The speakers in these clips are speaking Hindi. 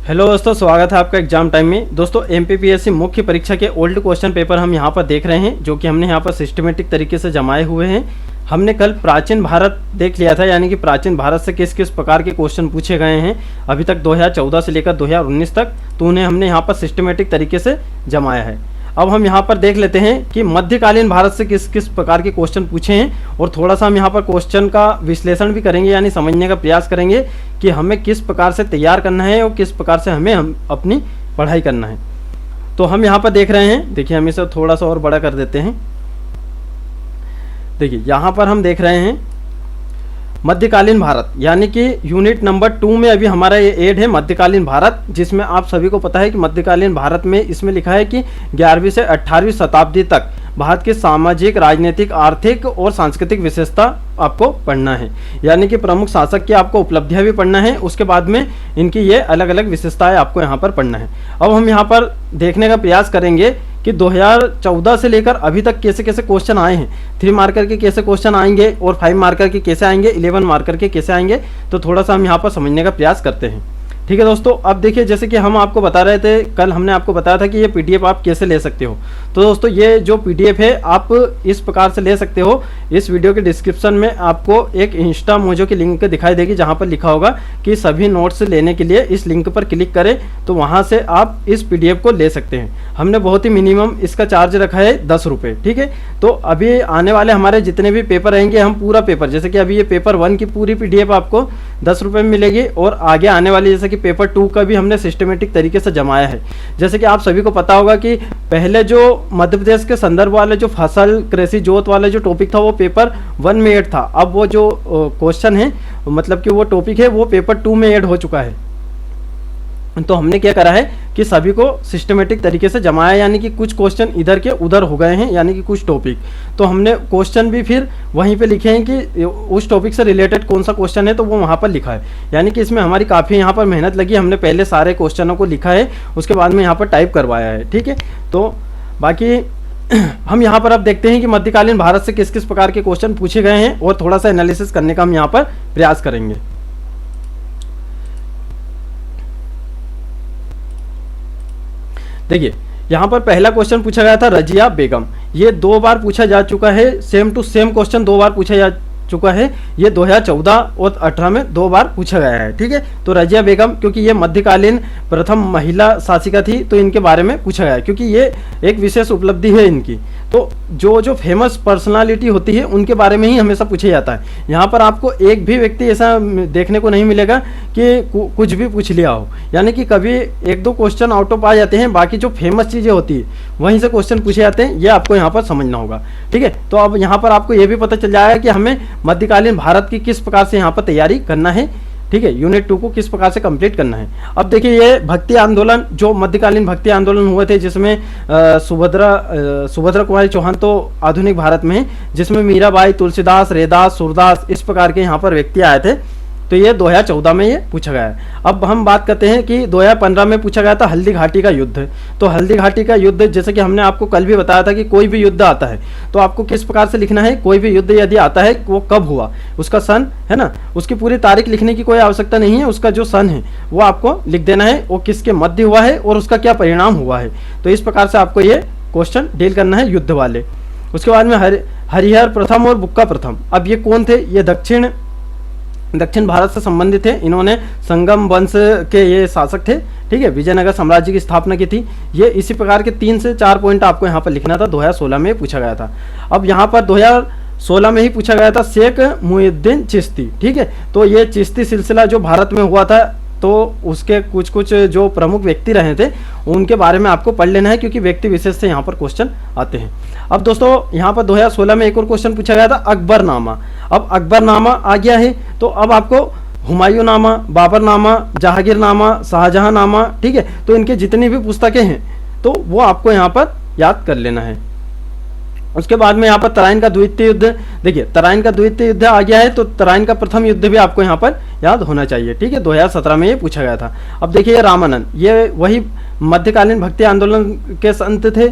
हेलो दोस्तों, स्वागत है आपका एग्जाम टाइम में। दोस्तों एमपीपीएससी मुख्य परीक्षा के ओल्ड क्वेश्चन पेपर हम यहाँ पर देख रहे हैं, जो कि हमने यहाँ पर सिस्टमेटिक तरीके से जमाए हुए हैं। हमने कल प्राचीन भारत देख लिया था, यानी कि प्राचीन भारत से किस किस प्रकार के क्वेश्चन पूछे गए हैं अभी तक 2014 से लेकर 2019 तक, तो उन्हें हमने यहाँ पर सिस्टमेटिक तरीके से जमाया है। अब हम यहाँ पर देख लेते हैं कि मध्यकालीन भारत से किस किस प्रकार के क्वेश्चन पूछे हैं, और थोड़ा सा हम यहाँ पर क्वेश्चन का विश्लेषण भी करेंगे, यानी समझने का प्रयास करेंगे कि हमें किस प्रकार से तैयार करना है और किस प्रकार से हम अपनी पढ़ाई करना है। तो हम यहाँ पर देख रहे हैं, देखिए हम इसे थोड़ा सा और बड़ा कर देते हैं। देखिए यहाँ पर हम देख रहे हैं मध्यकालीन भारत, यानी कि यूनिट नंबर 2 में अभी हमारा ये एड है मध्यकालीन भारत, जिसमें आप सभी को पता है कि मध्यकालीन भारत में इसमें लिखा है कि 11वीं से 18वीं शताब्दी तक भारत की सामाजिक, राजनीतिक, आर्थिक और सांस्कृतिक विशेषता आपको पढ़ना है, यानी कि प्रमुख शासक की आपको उपलब्धियां भी पढ़ना है, उसके बाद में इनकी ये अलग अलग विशेषताएं आपको यहाँ पर पढ़ना है। अब हम यहाँ पर देखने का प्रयास करेंगे कि 2014 से लेकर अभी तक कैसे कैसे क्वेश्चन आए हैं, 3 मार्कर के कैसे क्वेश्चन आएंगे और 5 मार्कर के कैसे आएंगे, 11 मार्कर के कैसे आएंगे, तो थोड़ा सा हम यहाँ पर समझने का प्रयास करते हैं। ठीक है दोस्तों, अब देखिए जैसे कि हम आपको बता रहे थे, कल हमने आपको बताया था कि ये पीडीएफ आप कैसे ले सकते हो। तो दोस्तों ये जो पीडीएफ है आप इस प्रकार से ले सकते हो। इस वीडियो के डिस्क्रिप्शन में आपको एक इंस्टा मोजो की लिंक दिखाई देगी, जहां पर लिखा होगा कि सभी नोट्स लेने के लिए इस लिंक पर क्लिक करें, तो वहां से आप इस पीडीएफ को ले सकते हैं। हमने बहुत ही मिनिमम इसका चार्ज रखा है 10 रुपये। ठीक है, तो अभी आने वाले हमारे जितने भी पेपर रहेंगे, हम पूरा पेपर, जैसे कि अभी ये पेपर 1 की पूरी पीडीएफ आपको 10 रुपये में मिलेगी, और आगे आने वाली जैसे कि पेपर 2 का भी हमने सिस्टमेटिक तरीके से जमाया है। जैसे कि आप सभी को पता होगा कि पहले जो मध्य प्रदेश के संदर्भ वाले जो फसल, कृषि, जोत वाले जो टॉपिक था वो पेपर 1 में ऐड था। अब वो जो क्वेश्चन है, मतलब कि वो टॉपिक है, वो पेपर 2 में ऐड हो चुका है। तो हमने क्या करा है कि सभी को सिस्टमेटिक तरीके से जमाया, यानी कि कुछ क्वेश्चन इधर के उधर हो गए हैं, यानी कि कुछ टॉपिक, तो हमने क्वेश्चन भी फिर वहीं पे लिखे हैं कि उस टॉपिक से रिलेटेड कौन सा क्वेश्चन है, तो वो वहाँ पर लिखा है। यानी कि इसमें हमारी काफ़ी यहाँ पर मेहनत लगी, हमने पहले सारे क्वेश्चनों को लिखा है, उसके बाद में यहाँ पर टाइप करवाया है। ठीक है, तो बाकी हम यहाँ पर अब देखते हैं कि मध्यकालीन भारत से किस किस प्रकार के क्वेश्चन पूछे गए हैं, और थोड़ा सा एनालिसिस करने का हम यहाँ पर प्रयास करेंगे। देखिए यहाँ पर पहला क्वेश्चन पूछा गया था रजिया बेगम। ये 2 बार पूछा जा चुका है, सेम टू सेम क्वेश्चन 2 बार पूछा जा चुका है। ये 2014 और 18 में 2 बार पूछा गया है। ठीक है, तो रजिया बेगम, क्योंकि ये मध्यकालीन प्रथम महिला शासिका थी, तो इनके बारे में पूछा गया है, क्योंकि ये एक विशेष उपलब्धि है इनकी। तो जो फेमस पर्सनालिटी होती है उनके बारे में ही हमेशा पूछा जाता है। यहाँ पर आपको एक भी व्यक्ति ऐसा देखने को नहीं मिलेगा कि कुछ भी पूछ लिया हो, यानी कि कभी 1-2 क्वेश्चन आउट ऑफ आ जाते हैं, बाकी जो फेमस चीज़ें होती है वहीं से क्वेश्चन पूछे जाते हैं। ये आपको यहाँ पर समझना होगा। ठीक है, तो अब यहाँ पर आपको ये भी पता चल जाएगा कि हमें मध्यकालीन भारत की किस प्रकार से यहाँ पर तैयारी करना है। ठीक है, यूनिट 2 को किस प्रकार से कंप्लीट करना है। अब देखिए ये भक्ति आंदोलन, जो मध्यकालीन भक्ति आंदोलन हुए थे, जिसमें सुभद्रा कुमारी चौहान तो आधुनिक भारत में है, जिसमें मीराबाई, तुलसीदास, रैदास, सूरदास, इस प्रकार के यहाँ पर व्यक्ति आए थे। तो ये 2014 में ये पूछा गया है। अब हम बात करते हैं कि 2015 में पूछा गया था हल्दी घाटी का युद्ध। तो हल्दी घाटी का युद्ध, जैसे कि हमने आपको कल भी बताया था कि कोई भी युद्ध आता है तो आपको किस प्रकार से लिखना है। कोई भी युद्ध यदि आता है, वो कब हुआ, उसका सन है ना, उसकी पूरी तारीख लिखने की कोई आवश्यकता नहीं है, उसका जो सन है वो आपको लिख देना है, वो किसके मध्य हुआ है और उसका क्या परिणाम हुआ है। तो इस प्रकार से आपको ये क्वेश्चन डील करना है युद्ध वाले। उसके बाद में हरिहर प्रथम और बुक्का प्रथम। अब ये कौन थे? ये दक्षिण भारत से संबंधित थे। इन्होंने संगम वंश के ये शासक थे। ठीक है, विजयनगर साम्राज्य की स्थापना की थी। ये इसी प्रकार के 3 से 4 पॉइंट आपको यहाँ पर लिखना था। 2016 में पूछा गया था। अब यहाँ पर 2016 में ही पूछा गया था शेख मुहिउद्दीन चिश्ती। ठीक है, तो ये चिश्ती सिलसिला जो भारत में हुआ था, तो उसके कुछ जो प्रमुख व्यक्ति रहे थे उनके बारे में आपको पढ़ लेना है, क्योंकि व्यक्ति विशेष से यहाँ पर क्वेश्चन आते हैं। अब दोस्तों यहाँ पर 2016 में एक और क्वेश्चन पूछा गया था अकबरनामा। अब अकबरनामा आ गया है, तो अब आपको हुमायूंनामा, बाबरनामा, जहांगीरनामा, शाहजहांनामा, ठीक है, तो इनके जितनी भी पुस्तकें हैं तो वो आपको यहाँ पर याद कर लेना है। उसके बाद में यहाँ पर तराइन का द्वितीय युद्ध, देखिए तराइन का द्वितीय युद्ध आ गया है, तो तराइन का प्रथम युद्ध भी आपको यहाँ पर याद होना चाहिए। ठीक है, 2017 में ये पूछा गया था। अब देखिए रामानंद, ये वही मध्यकालीन भक्ति आंदोलन के संत थे,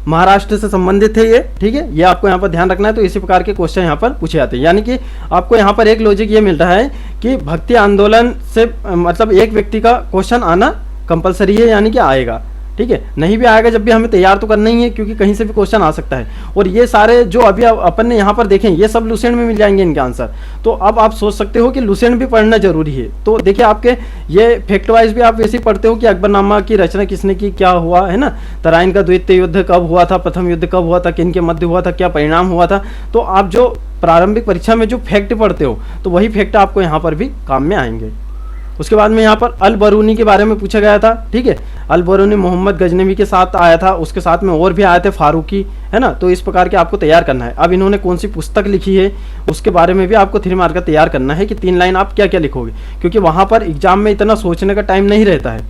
महाराष्ट्र से संबंधित थे ये। ठीक है, ये आपको यहाँ पर ध्यान रखना है। तो इसी प्रकार के क्वेश्चन यहाँ पर पूछे जाते हैं, यानी कि आपको यहाँ पर एक लॉजिक ये मिल रहा है कि भक्ति आंदोलन से मतलब एक व्यक्ति का क्वेश्चन आना कंपलसरी है, यानी कि आएगा। ठीक है, नहीं भी आएगा जब भी हमें तैयार तो करना ही है, क्योंकि कहीं से भी क्वेश्चन आ सकता है। और ये सारे जो अभी अपन ने यहाँ पर देखें, ये सब लुसेंट में मिल जाएंगे इनके आंसर। तो अब आप सोच सकते हो कि लुसेंट भी पढ़ना जरूरी है। तो देखिए, आपके ये फैक्ट वाइज भी आप वैसे ही पढ़ते हो कि अकबरनामा की रचना किसने की, क्या हुआ है ना, तराइन का द्वितीय युद्ध कब हुआ था, प्रथम युद्ध कब हुआ था, किन के मध्य हुआ था, क्या परिणाम हुआ था। तो आप जो प्रारंभिक परीक्षा में जो फैक्ट पढ़ते हो, तो वही फैक्ट आपको यहाँ पर भी काम में आएंगे। उसके बाद में यहाँ पर अल बरूनी के बारे में पूछा गया था। ठीक है, अल बरूनी मोहम्मद गजनवी के साथ आया था, उसके साथ में और भी आए थे, फारूकी, है ना। तो इस प्रकार के आपको तैयार करना है। अब इन्होंने कौन सी पुस्तक लिखी है उसके बारे में भी आपको 3 मार्क का तैयार करना है कि 3 लाइन आप क्या क्या लिखोगे, क्योंकि वहाँ पर एग्जाम में इतना सोचने का टाइम नहीं रहता है।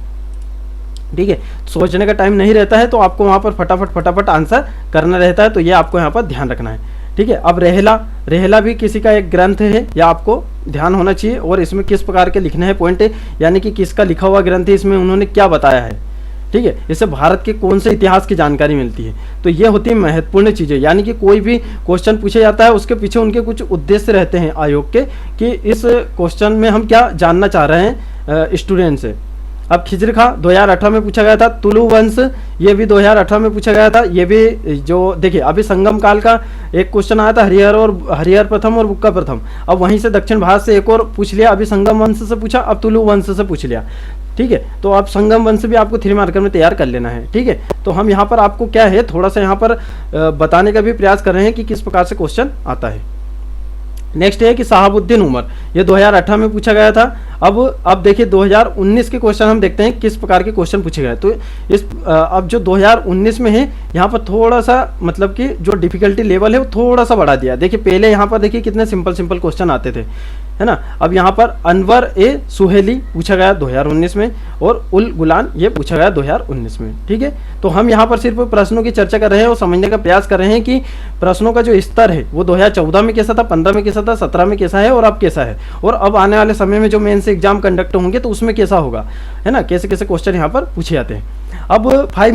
ठीक है, सोचने का टाइम नहीं रहता है, तो आपको वहाँ पर फटाफट आंसर करना रहता है। तो ये आपको यहाँ पर ध्यान रखना है। ठीक है, अब रेहला भी किसी का एक ग्रंथ है, या आपको ध्यान होना चाहिए। और इसमें किस प्रकार के लिखने हैं पॉइंट, यानी कि किसका लिखा हुआ ग्रंथ है, इसमें उन्होंने क्या बताया है। ठीक है, इससे भारत के कौन से इतिहास की जानकारी मिलती है। तो ये होती है महत्वपूर्ण चीज़ें, यानी कि कोई भी क्वेश्चन पूछा जाता है उसके पीछे उनके कुछ उद्देश्य रहते हैं आयोग के, कि इस क्वेश्चन में हम क्या जानना चाह रहे हैं स्टूडेंट से। अब खिजर खां 2018 में पूछा गया था। तुलु वंश, ये भी 2018 में पूछा गया था। ये भी जो देखिए, अभी संगम काल का एक क्वेश्चन आया था, हरिहर प्रथम और बुक्का प्रथम। अब वहीं से दक्षिण भारत से एक और पूछ लिया, अभी संगम वंश से पूछा, अब तुलु वंश से पूछ लिया। ठीक है, तो आप संगम वंश भी आपको 3 मार्कर में तैयार कर लेना है। ठीक है, तो हम यहाँ पर आपको क्या है, थोड़ा सा यहाँ पर बताने का भी प्रयास कर रहे हैं कि किस प्रकार से क्वेश्चन आता है। नेक्स्ट है कि शहाबुद्दीन उमर, ये 2018 में पूछा गया था। अब देखिए 2019 के क्वेश्चन हम देखते हैं किस प्रकार के क्वेश्चन पूछे गए। तो इस अब जो 2019 में है, यहाँ पर थोड़ा सा मतलब कि जो डिफिकल्टी लेवल है वो थोड़ा सा बढ़ा दिया। देखिए पहले यहाँ पर देखिए कितने सिंपल क्वेश्चन आते थे, है ना। अब यहाँ पर अनवर ए सुहेली पूछा गया 2019 में, और उल गुलान ये पूछा गया 2019 में। ठीक है, तो हम यहाँ पर सिर्फ प्रश्नों की चर्चा कर रहे हैं और समझने का प्रयास कर रहे हैं कि प्रश्नों का जो स्तर है वो 2014 में कैसा था, 15 में कैसा था, 17 में कैसा है और अब कैसा है, और अब आने वाले समय में जो मेंस एग्जाम कंडक्ट होंगे तो उसमें कैसा होगा, है ना, कैसे कैसे क्वेश्चन यहाँ पर पूछे जाते हैं। अब 5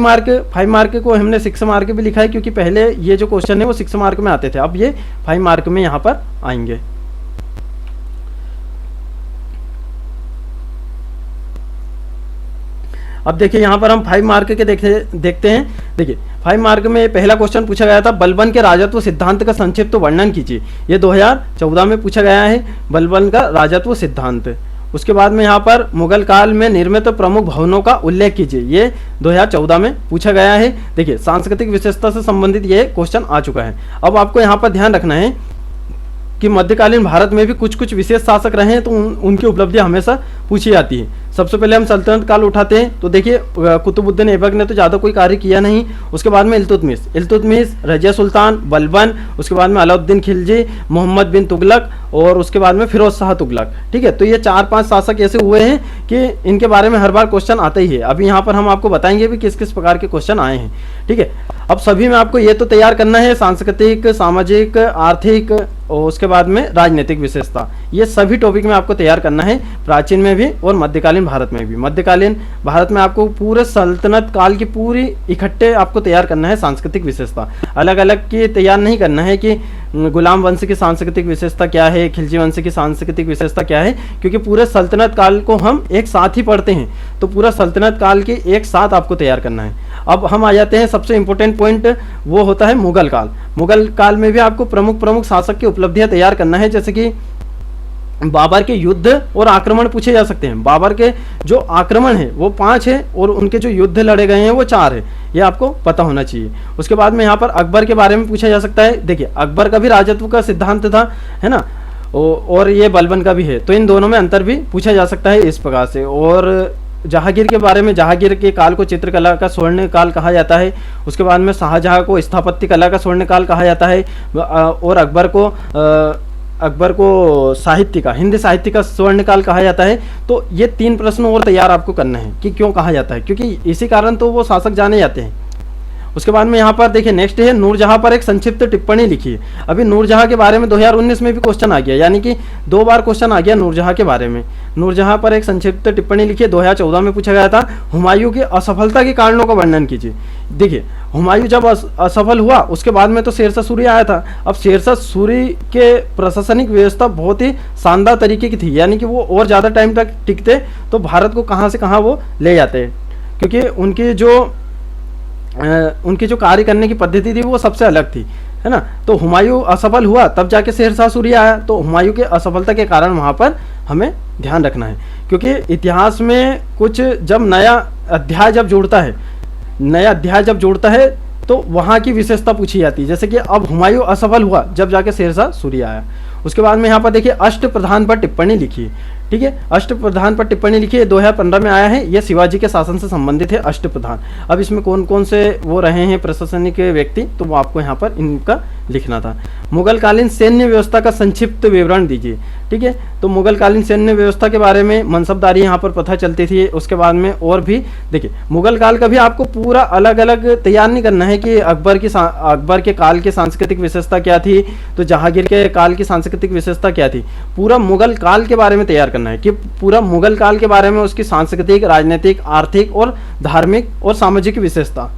मार्क को हमने 6 मार्क भी लिखा है, क्योंकि पहले ये जो क्वेश्चन है वो 6 मार्क में आते थे, अब ये 5 मार्क में यहाँ पर आएंगे। अब देखिए यहाँ पर हम 5 मार्क के देखते हैं। देखिए 5 मार्क में पहला क्वेश्चन पूछा गया था, बलबन के राजत्व सिद्धांत का संक्षिप्त वर्णन कीजिए। ये 2014 में पूछा गया है, बलबन का राजत्व सिद्धांत। उसके बाद में यहाँ पर मुगल काल में निर्मित प्रमुख भवनों का उल्लेख कीजिए, ये 2014 में पूछा गया है। देखिए सांस्कृतिक विशेषता से संबंधित ये क्वेश्चन आ चुका है। अब आपको यहाँ पर ध्यान रखना है कि मध्यकालीन भारत में भी कुछ विशेष शासक रहे हैं, तो उनकी उपलब्धियां हमेशा पूछी जाती है। सबसे पहले हम सल्तनत काल उठाते हैं, तो देखिए कुतुबुद्दीन ऐबक ने तो ज़्यादा कोई कार्य किया नहीं। उसके बाद में इल्तुतमिश, रजिया सुल्तान, बलबन, उसके बाद में अलाउद्दीन खिलजी, मोहम्मद बिन तुगलक, और उसके बाद में फिरोज शाह तुगलक। ठीक है, तो ये 4-5 शासक ऐसे हुए हैं कि इनके बारे में हर बार क्वेश्चन आता ही है। अभी यहाँ पर हम आपको बताएंगे भी किस किस प्रकार के क्वेश्चन आए हैं। ठीक है, अब सभी में आपको ये तो तैयार करना है, सांस्कृतिक, सामाजिक, आर्थिक और उसके बाद में राजनीतिक विशेषता, ये सभी टॉपिक में आपको तैयार करना है, प्राचीन में भी और मध्यकालीन भारत में भी। मध्यकालीन भारत में आपको पूरे सल्तनत काल की पूरी इकट्ठे आपको तैयार करना है सांस्कृतिक विशेषता, अलग अलग की तैयार नहीं करना है कि गुलाम वंश की सांस्कृतिक विशेषता क्या है, खिलजी वंश की सांस्कृतिक विशेषता क्या है, क्योंकि पूरे सल्तनत काल को हम एक साथ ही पढ़ते हैं, तो पूरा सल्तनत काल के एक साथ आपको तैयार करना है। अब हम आ जाते हैं सबसे इंपॉर्टेंट पॉइंट, वो होता है मुगल काल। मुगल काल में भी आपको प्रमुख शासक की उपलब्धियां तैयार करना है, जैसे कि बाबर के युद्ध और आक्रमण पूछे जा सकते हैं। बाबर के जो आक्रमण है वो 5 है और उनके जो युद्ध लड़े गए हैं वो 4 है, ये आपको पता होना चाहिए। उसके बाद में यहाँ पर अकबर के बारे में पूछा जा सकता है। देखिए अकबर का भी राजत्व का सिद्धांत था, है ना, और ये बलबन का भी है, तो इन दोनों में अंतर भी पूछा जा सकता है इस प्रकार से। और जहांगीर के बारे में, जहांगीर के काल को चित्रकला का स्वर्ण काल कहा जाता है। उसके बाद में शाहजहां को स्थापत्य कला का स्वर्ण काल कहा जाता है, और अकबर को साहित्य का, हिंदी साहित्य का स्वर्ण काल कहा जाता है। तो ये 3 प्रश्न और तैयार आपको करना है कि क्यों कहा जाता है, क्योंकि इसी कारण तो वो शासक जाने जाते हैं। उसके बाद में यहाँ पर देखिए नेक्स्ट है नूरजहां पर एक संक्षिप्त टिप्पणी लिखी है। अभी नूरजहां के बारे में 2019 में भी क्वेश्चन आ गया, यानी कि 2 बार क्वेश्चन आ गया नूरजहां के बारे में। नूरजहां पर एक संक्षिप्त टिप्पणी लिखी है, 2014 में पूछा गया था। हुमायूं की असफलता के कारणों का वर्णन कीजिए। देखिए हुमायूं जब असफल हुआ उसके बाद में तो शेरशाह सूरी आया था। अब शेरशाह सूरी के प्रशासनिक व्यवस्था बहुत ही शानदार तरीके की थी, यानी कि वो और ज़्यादा टाइम तक टिकते तो भारत को कहाँ से कहाँ वो ले जाते, क्योंकि उनकी जो कार्य करने की पद्धति थी वो सबसे अलग थी, है ना। तो हुमायूं असफल हुआ तब जाके शेरशाह सूरी आया। तो हुमायूं के असफलता के कारण वहाँ पर हमें ध्यान रखना है, क्योंकि इतिहास में कुछ जब नया अध्याय जब जुड़ता है तो वहाँ की विशेषता पूछी जाती है। जैसे कि अब हुमायूं असफल हुआ जब जाके शेरशाह सूरी आया। उसके बाद में यहाँ पर देखिए अष्टप्रधान पर टिप्पणी लिखी है, ठीक है। अष्टप्रधान पर टिप्पणी लिखी है, 2015 में आया है। ये शिवाजी के शासन से संबंधित है अष्टप्रधान। अब इसमें कौन कौन से वो रहे हैं प्रशासनिक व्यक्ति, तो वो आपको यहाँ पर इनका लिखना था। मुगलकालीन सैन्य व्यवस्था का संक्षिप्त विवरण दीजिए, ठीक है। तो मुगलकालीन सैन्य व्यवस्था के बारे में मनसबदारी यहाँ पर पता चलती थी। उसके बाद में और भी देखिए मुगल काल का भी आपको पूरा अलग अलग तैयार नहीं करना है कि अकबर के काल की सांस्कृतिक विशेषता क्या थी, तो जहांगीर के काल की सांस्कृतिक विशेषता क्या थी। पूरा मुगल काल के बारे में तैयार करना है कि पूरा मुगल काल के बारे में उसकी सांस्कृतिक, राजनीतिक, आर्थिक और धार्मिक और सामाजिक विशेषता,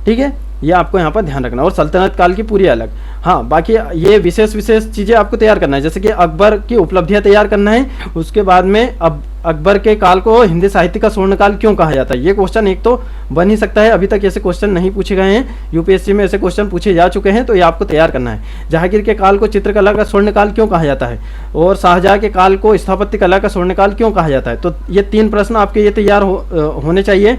ठीक है। ये आपको यहाँ पर ध्यान रखना। और सल्तनत काल की पूरी अलग। हाँ, बाकी ये विशेष चीज़ें आपको तैयार करना है, जैसे कि अकबर की उपलब्धियाँ तैयार करना है। उसके बाद में अब अकबर के काल को हिंदी साहित्य का स्वर्णकाल क्यों कहा जाता है, ये क्वेश्चन एक तो बन ही सकता है। अभी तक ऐसे क्वेश्चन नहीं पूछे गए हैं, यूपीएससी में ऐसे क्वेश्चन पूछे जा चुके हैं, तो ये आपको तैयार करना है। जहांगीर के काल को चित्रकला का स्वर्णकाल क्यों कहा जाता है, और शाहजहां के काल को स्थापत्य कला का स्वर्णकाल क्यों कहा जाता है। तो ये 3 प्रश्न आपके ये तैयार होने चाहिए।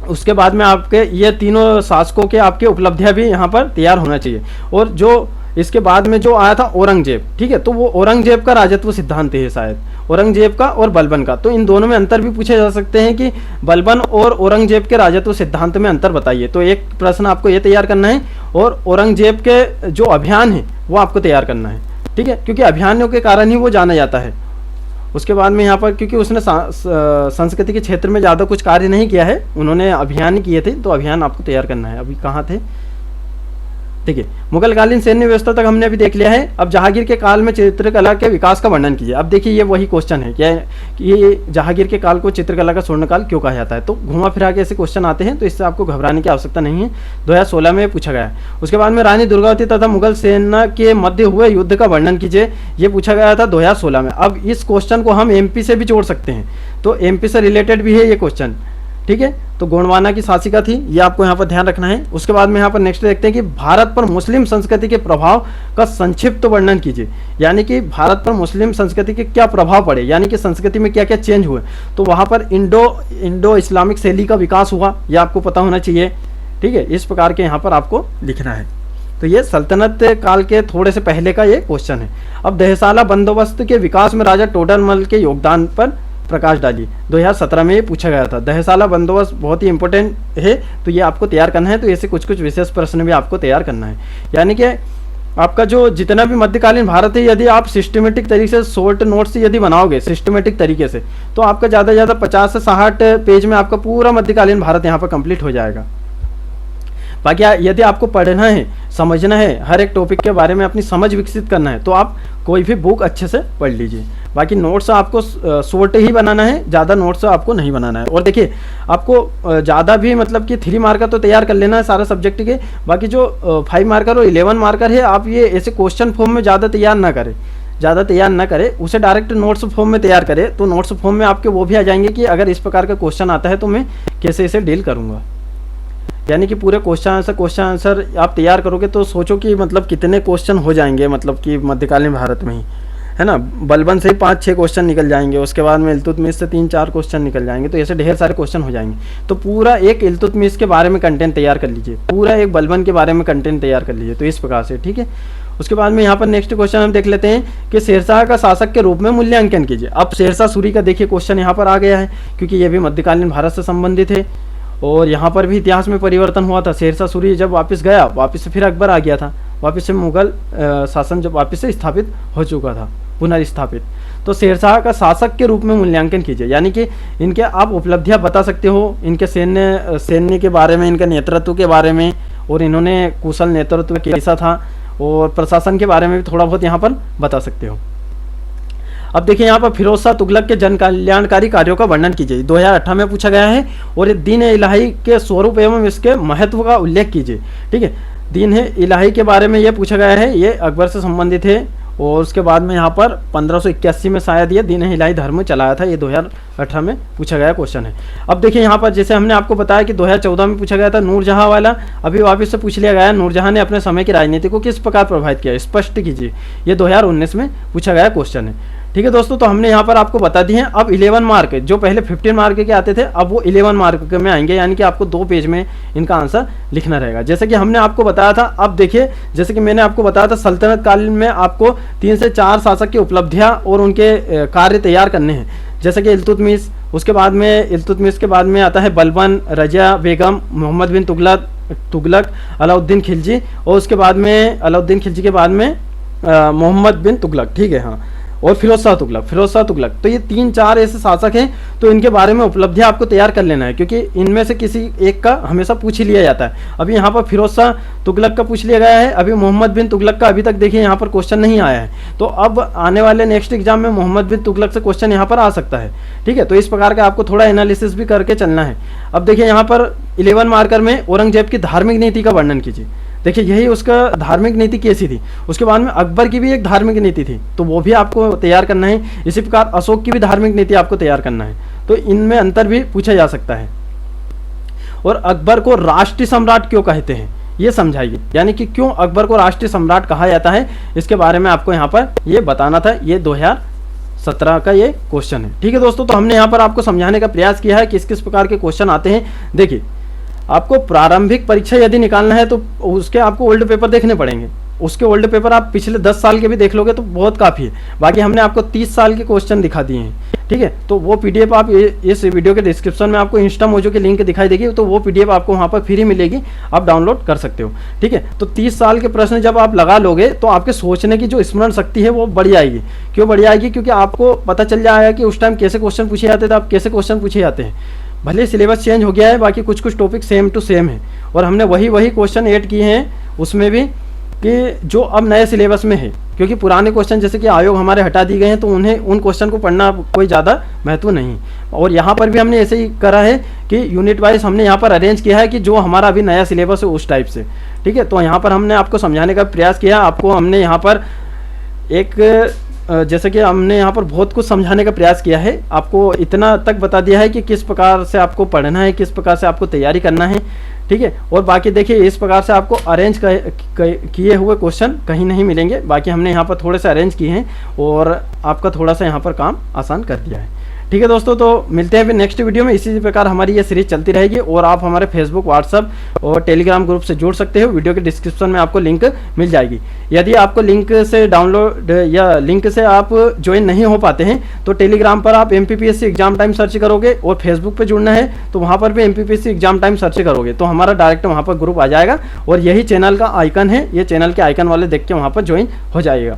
उसके बाद में आपके ये तीनों शासकों के आपके उपलब्धियां भी यहाँ पर तैयार होना चाहिए। और जो इसके बाद में जो आया था औरंगजेब, ठीक है, तो वो औरंगजेब का राजत्व सिद्धांत है शायद, औरंगजेब का और बलबन का। तो इन दोनों में अंतर भी पूछे जा सकते हैं कि बलबन और औरंगजेब के राजत्व सिद्धांत में अंतर बताइए। तो एक प्रश्न आपको ये तैयार करना है। और औरंगजेब के जो अभियान है वो आपको तैयार करना है, ठीक है, क्योंकि अभियानों के कारण ही वो जाना जाता है। उसके बाद में यहाँ पर क्योंकि उसने संस्कृति के क्षेत्र में ज़्यादा कुछ कार्य नहीं किया है, उन्होंने अभियान किए थे, तो अभियान आपको तैयार करना है। अभी कहाँ थे, ठीक है। मुगलकालीन सैन्य व्यवस्था तक हमने अभी देख लिया है। अब जहांगीर के काल में चित्रकला के विकास का वर्णन कीजिए। अब देखिए ये वही क्वेश्चन है क्या कि जहांगीर के काल को चित्रकला का स्वर्णकाल क्यों कहा जाता है। तो घुमा फिरा के ऐसे क्वेश्चन आते हैं, तो इससे आपको घबराने की आवश्यकता नहीं है। 2016 में पूछा गया है। उसके बाद में रानी दुर्गावती तथा मुगल सेना के मध्य हुए युद्ध का वर्णन कीजिए, ये पूछा गया था 2016 में। अब इस क्वेश्चन को हम एमपी से भी जोड़ सकते हैं, तो एमपी से रिलेटेड भी है ये क्वेश्चन, ठीक है। तो गोंडवाना की शासिका थी, ये आपको यहाँ पर ध्यान रखना है। उसके बाद में यहाँ पर नेक्स्ट देखते हैं कि भारत पर मुस्लिम संस्कृति के प्रभाव का संक्षिप्त वर्णन कीजिए, यानी कि भारत पर मुस्लिम संस्कृति के क्या प्रभाव पड़े, यानी कि संस्कृति में क्या क्या चेंज हुए। तो वहाँ पर इंडो इस्लामिक शैली का विकास हुआ, यह आपको पता होना चाहिए, ठीक है। इस प्रकार के यहाँ पर आपको लिखना है। तो ये सल्तनत काल के थोड़े से पहले का ये क्वेश्चन है। अब दहसाला बंदोबस्त के विकास में राजा टोडरमल के योगदान पर प्रकाश डालिए, 2017 में ये पूछा गया था। दहसाला बंदोबस्त बहुत ही इंपॉर्टेंट है, तो ये आपको तैयार करना है। तो ऐसे कुछ विशेष प्रश्न भी आपको तैयार करना है, यानी कि आपका जो जितना भी मध्यकालीन भारत है, यदि आप सिस्टमेटिक तरीके से शॉर्ट नोट्स यदि बनाओगे सिस्टमेटिक तरीके से, तो आपका ज़्यादा से ज़्यादा 50 से 60 पेज में आपका पूरा मध्यकालीन भारत यहाँ पर कंप्लीट हो जाएगा। बाकी यदि आपको पढ़ना है, समझना है, हर एक टॉपिक के बारे में अपनी समझ विकसित करना है, तो आप कोई भी बुक अच्छे से पढ़ लीजिए। बाकी नोट्स आपको शॉर्ट ही बनाना है, ज़्यादा नोट्स आपको नहीं बनाना है। और देखिए आपको ज़्यादा भी मतलब कि 3 मार्कर तो तैयार कर लेना है सारा सब्जेक्ट के। बाकी जो 5 मार्कर और 11 मार्कर है, आप ये ऐसे क्वेश्चन फॉर्म में ज़्यादा तैयार ना करें, उसे डायरेक्ट नोट्स फॉर्म में तैयार करें। तो नोट्स फॉर्म में आपके वो भी आ जाएंगे कि अगर इस प्रकार का क्वेश्चन आता है तो मैं कैसे इसे डील करूँगा। यानी कि पूरे क्वेश्चन आंसर आप तैयार करोगे तो सोचो कि मतलब कितने क्वेश्चन हो जाएंगे, मतलब कि मध्यकालीन भारत में ही, है ना। बलबन से ही 5-6 क्वेश्चन निकल जाएंगे, उसके बाद में इल्तुतमिश से 3-4 क्वेश्चन निकल जाएंगे, तो ऐसे ढेर सारे क्वेश्चन हो जाएंगे। तो पूरा एक इल्तुतमिश के बारे में कंटेंट तैयार कर लीजिए, पूरा एक बलबन के बारे में कंटेंट तैयार कर लीजिए। तो इस प्रकार से, ठीक है। उसके बाद में यहाँ पर नेक्स्ट क्वेश्चन हम देख लेते हैं कि शेरशाह का शासक के रूप में मूल्यांकन कीजिए। अब शेरशाह सूरी का देखिए क्वेश्चन यहाँ पर आ गया है, क्योंकि ये भी मध्यकालीन भारत से संबंधित है। और यहाँ पर भी इतिहास में परिवर्तन हुआ था। शेरशाह सूरी जब वापस गया, वापस से फिर अकबर आ गया था, वापस से मुगल शासन जब वापस से स्थापित हो चुका था, पुनर्स्थापित। तो शेरशाह का शासक के रूप में मूल्यांकन कीजिए, यानी कि इनके आप उपलब्धियां बता सकते हो, इनके सैन्य के बारे में, इनके नेतृत्व के बारे में, और इन्होंने कुशल नेतृत्व कैसा था, और प्रशासन के बारे में भी थोड़ा बहुत यहाँ पर बता सकते हो। अब देखिए यहाँ पर फिरोज शाह तुगलक के जन कल्याणकारी कार्यों का वर्णन कीजिए, 2018 में पूछा गया है। और ये दीन इलाही के स्वरूप एवं इसके महत्व का उल्लेख कीजिए। ठीक है, दीन इलाही के बारे में ये पूछा गया है, ये अकबर से संबंधित है। और उसके बाद में यहाँ पर 1581 में शायद ये दीन इलाही धर्म चलाया था, ये 2018 में पूछा गया क्वेश्चन है। अब देखिए यहाँ पर जैसे हमने आपको बताया कि 2014 में पूछा गया था नूरजहां वाला, अभी वापस से पूछ लिया गया है, नूरजहां ने अपने समय की राजनीति को किस प्रकार प्रभावित किया, स्पष्ट कीजिए। ये 2019 में पूछा गया क्वेश्चन है। ठीक है दोस्तों, तो हमने यहाँ पर आपको बता दिए हैं। अब 11 मार्क, जो पहले 15 मार्क के आते थे, अब वो 11 मार्क में आएंगे, यानी कि आपको 2 पेज में इनका आंसर लिखना रहेगा। जैसे कि हमने आपको बताया था, अब देखिए जैसे कि मैंने आपको बताया था सल्तनत काल में आपको 3 से 4 शासक की उपलब्धियां और उनके कार्य तैयार करने हैं। जैसे कि इल्तुतमिश, उसके बाद में इल्तुतमिश के बाद में आता है बलबन, रजिया बेगम, मोहम्मद बिन तुगलक, अलाउद्दीन खिलजी, और उसके बाद में अलाउद्दीन खिलजी के बाद में मोहम्मद बिन तुगलक। ठीक है, हाँ, और फिरोज शाह तुगलक। तो ये 3-4 ऐसे शासक हैं, तो इनके बारे में उपलब्धियां आपको तैयार कर लेना है, क्योंकि इनमें से किसी एक का हमेशा पूछ ही लिया जाता है। अभी यहाँ पर फिरोज शाह तुगलक का पूछ लिया गया है, अभी मोहम्मद बिन तुगलक का अभी तक देखिए यहाँ पर क्वेश्चन नहीं आया है। तो अब आने वाले नेक्स्ट एग्जाम में मोहम्मद बिन तुगलक से क्वेश्चन यहाँ पर आ सकता है। ठीक है, तो इस प्रकार का आपको थोड़ा एनालिसिस भी करके चलना है। अब देखिए यहाँ पर 11 मार्कर में औरंगजेब की धार्मिक नीति का वर्णन कीजिए। देखिए यही उसका धार्मिक नीति कैसी थी। उसके बाद में अकबर की भी एक धार्मिक नीति थी, तो वो भी आपको तैयार करना है। इसी प्रकार अशोक की भी धार्मिक नीति आपको तैयार करना है, तो इनमें अंतर भी पूछा जा सकता है। और अकबर को राष्ट्रीय सम्राट क्यों कहते हैं, ये समझाइए, यानी कि क्यों अकबर को राष्ट्रीय सम्राट कहा जाता है, इसके बारे में आपको यहाँ पर ये बताना था। ये 2017 का ये क्वेश्चन है। ठीक है दोस्तों, तो हमने यहाँ पर आपको समझाने का प्रयास किया है किस किस प्रकार के क्वेश्चन आते हैं। देखिए, आपको प्रारंभिक परीक्षा यदि निकालना है तो उसके आपको ओल्ड पेपर देखने पड़ेंगे। उसके ओल्ड पेपर आप पिछले 10 साल के भी देख लोगे तो बहुत काफ़ी है। बाकी हमने आपको 30 साल के क्वेश्चन दिखा दिए हैं। ठीक है, तो वो पीडीएफ आप इस वीडियो के डिस्क्रिप्शन में आपको इंस्टा मोजो की लिंक दिखाई देगी, तो वो पीडीएफ आपको वहाँ पर फ्री मिलेगी, आप डाउनलोड कर सकते हो। ठीक है, तो 30 साल के प्रश्न जब आप लगा लोगे तो आपके सोचने की जो स्मरण शक्ति है वो बढ़ जाएगी। क्यों बढ़ जाएगी? क्योंकि आपको पता चल जाएगा कि उस टाइम कैसे क्वेश्चन पूछे जाते थे, अब कैसे क्वेश्चन पूछे जाते हैं। भले सिलेबस चेंज हो गया है, बाकी कुछ कुछ टॉपिक सेम टू सेम है, और हमने वही क्वेश्चन ऐड किए हैं उसमें भी, कि जो अब नए सिलेबस में है। क्योंकि पुराने क्वेश्चन जैसे कि आयोग हमारे हटा दिए गए हैं, तो उन्हें उन क्वेश्चन को पढ़ना कोई ज़्यादा महत्व नहीं। और यहाँ पर भी हमने ऐसे ही करा है कि यूनिट वाइज हमने यहाँ पर अरेंज किया है कि जो हमारा अभी नया सिलेबस है उस टाइप से। ठीक है, तो यहाँ पर हमने आपको समझाने का प्रयास किया। आपको हमने यहाँ पर जैसे कि हमने यहाँ पर बहुत कुछ समझाने का प्रयास किया है, आपको इतना तक बता दिया है कि किस प्रकार से आपको पढ़ना है, किस प्रकार से आपको तैयारी करना है। ठीक है, और बाकी देखिए इस प्रकार से आपको अरेंज किए हुए क्वेश्चन कहीं नहीं मिलेंगे। बाकी हमने यहाँ पर थोड़े से अरेंज किए हैं और आपका थोड़ा सा यहाँ पर काम आसान कर दिया है। ठीक है दोस्तों, तो मिलते हैं फिर नेक्स्ट वीडियो में। इसी प्रकार हमारी ये सीरीज चलती रहेगी, और आप हमारे फेसबुक, व्हाट्सअप और टेलीग्राम ग्रुप से जुड़ सकते हो। वीडियो के डिस्क्रिप्शन में आपको लिंक मिल जाएगी। यदि आपको लिंक से डाउनलोड या लिंक से आप ज्वाइन नहीं हो पाते हैं तो टेलीग्राम पर आप MPPSC एग्जाम टाइम सर्च करोगे, और फेसबुक पर जुड़ना है तो वहाँ पर भी MPPSC एग्जाम टाइम सर्च करोगे तो हमारा डायरेक्ट वहाँ पर ग्रुप आ जाएगा, और यही चैनल का आइकन है। ये चैनल के आइकन वाले देख के वहाँ पर ज्वाइन हो जाएगा।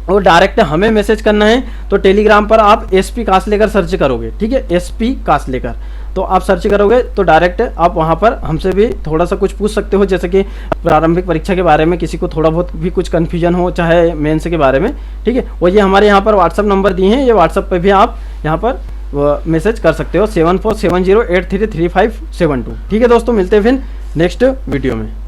और डायरेक्ट हमें मैसेज करना है तो टेलीग्राम पर आप SP कासलेकर सर्च करोगे। ठीक है, SP कासलेकर, तो आप सर्च करोगे तो डायरेक्ट आप वहाँ पर हमसे भी थोड़ा सा कुछ पूछ सकते हो, जैसे कि प्रारंभिक परीक्षा के बारे में किसी को थोड़ा बहुत भी कुछ कन्फ्यूजन हो, चाहे मेंस के बारे में। ठीक है, और ये हमारे यहाँ पर व्हाट्सअप नंबर दिए हैं, ये व्हाट्सअप पर भी आप यहाँ पर मैसेज कर सकते हो 7470833572। ठीक है दोस्तों, मिलते हैं फिर नेक्स्ट वीडियो में।